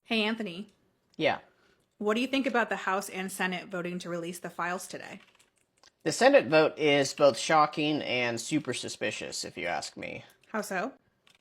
Hey, Anthony, Yeah. what do you think about the House and Senate voting to release the files today? The Senate vote is both shocking and super suspicious, if you ask me. How so?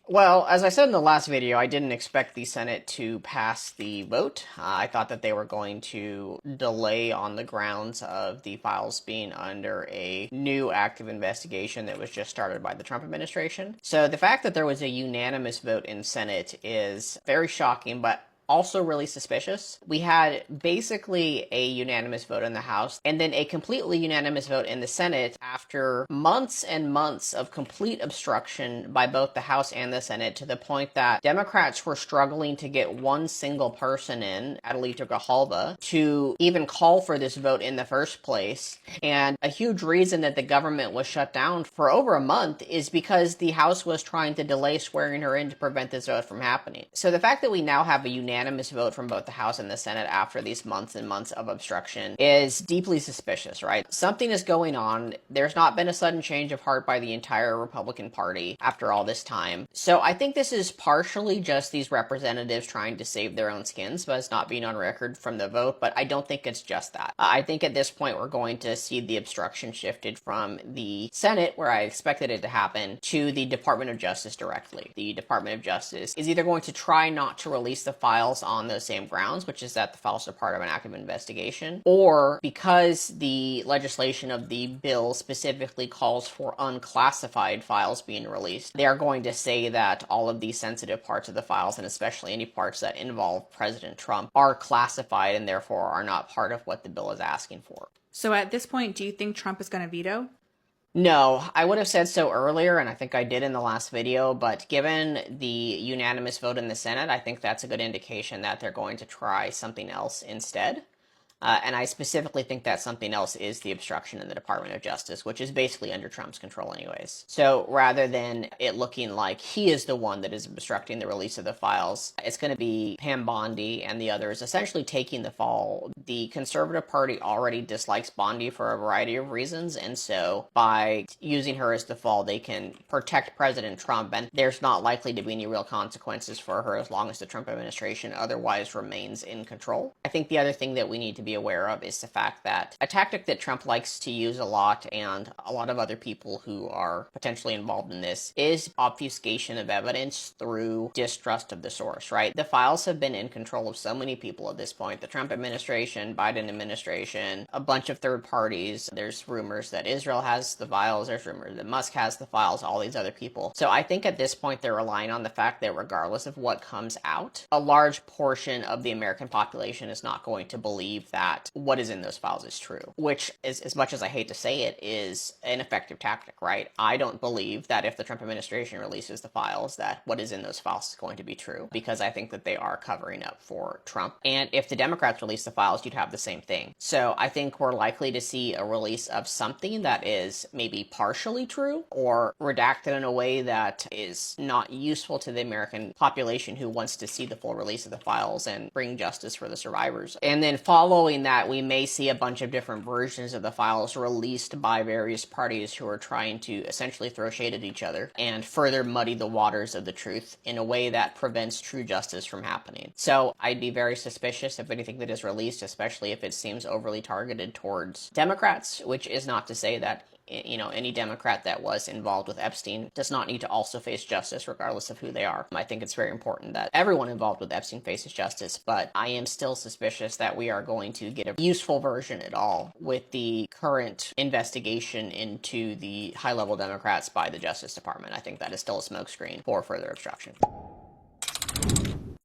Well, as I said in the last video, I didn't expect the Senate to pass the vote. I thought that they were going to delay on the grounds of the files being under a new active investigation that was just started by the Trump administration. So the fact that there was a unanimous vote in Senate is very shocking, but also really suspicious. We had basically a unanimous vote in the House and then a completely unanimous vote in the Senate after months and months of complete obstruction by both the House and the Senate, to the point that Democrats were struggling to get one single person in, Adelita Grijalva, to even call for this vote in the first place. And a huge reason that the government was shut down for over a month is because the House was trying to delay swearing her in to prevent this vote from happening. So the fact that we now have a unanimous vote from both the House and the Senate after these months and months of obstruction is deeply suspicious, right? Something is going on. There's not been a sudden change of heart by the entire Republican Party after all this time. So I think this is partially just these representatives trying to save their own skins, but it's not being on record from the vote. But I don't think it's just that. I think at this point we're going to see the obstruction shifted from the Senate, where I expected it to happen, to the Department of Justice directly. The Department of Justice is either going to try not to release the files on those same grounds, which is that the files are part of an active investigation, or because the legislation of the bill specifically calls for unclassified files being released, they are going to say that all of these sensitive parts of the files, and especially any parts that involve President Trump, are classified and therefore are not part of what the bill is asking for. So at this point, do you think Trump is going to veto? No, I would have said so earlier, and I think I did in the last video, but given the unanimous vote in the Senate, I think that's a good indication that they're going to try something else instead. And I specifically think that something else is the obstruction in the Department of Justice, which is basically under Trump's control anyways. So rather than it looking like he is the one that is obstructing the release of the files, it's going to be Pam Bondi and the others essentially taking the fall. The Conservative Party already dislikes Bondi for a variety of reasons, and so by using her as the fall, they can protect President Trump, and there's not likely to be any real consequences for her as long as the Trump administration otherwise remains in control. I think the other thing that we need to be aware of is the fact that a tactic that Trump likes to use a lot, and a lot of other people who are potentially involved in this, is obfuscation of evidence through distrust of the source, right? The files have been in control of so many people at this point. The Trump administration, Biden administration, a bunch of third parties. There's rumors that Israel has the files. There's rumors that Musk has the files, all these other people. So I think at this point they're relying on the fact that regardless of what comes out, a large portion of the American population is not going to believe that what is in those files is true, which is, as much as I hate to say it, is an effective tactic, right? I don't believe that if the Trump administration releases the files, that what is in those files is going to be true, because I think that they are covering up for Trump. And if the Democrats release the files, you'd have the same thing. So I think we're likely to see a release of something that is maybe partially true or redacted in a way that is not useful to the American population who wants to see the full release of the files and bring justice for the survivors. And then following that, we may see a bunch of different versions of the files released by various parties who are trying to essentially throw shade at each other and further muddy the waters of the truth in a way that prevents true justice from happening. So I'd be very suspicious of anything that is released, especially if it seems overly targeted towards Democrats, which is not to say that any Democrat that was involved with Epstein does not need to also face justice regardless of who they are. I think it's very important that everyone involved with Epstein faces justice, but I am still suspicious that we are going to get a useful version at all with the current investigation into the high-level Democrats by the Justice Department. I think that is still a smokescreen for further obstruction.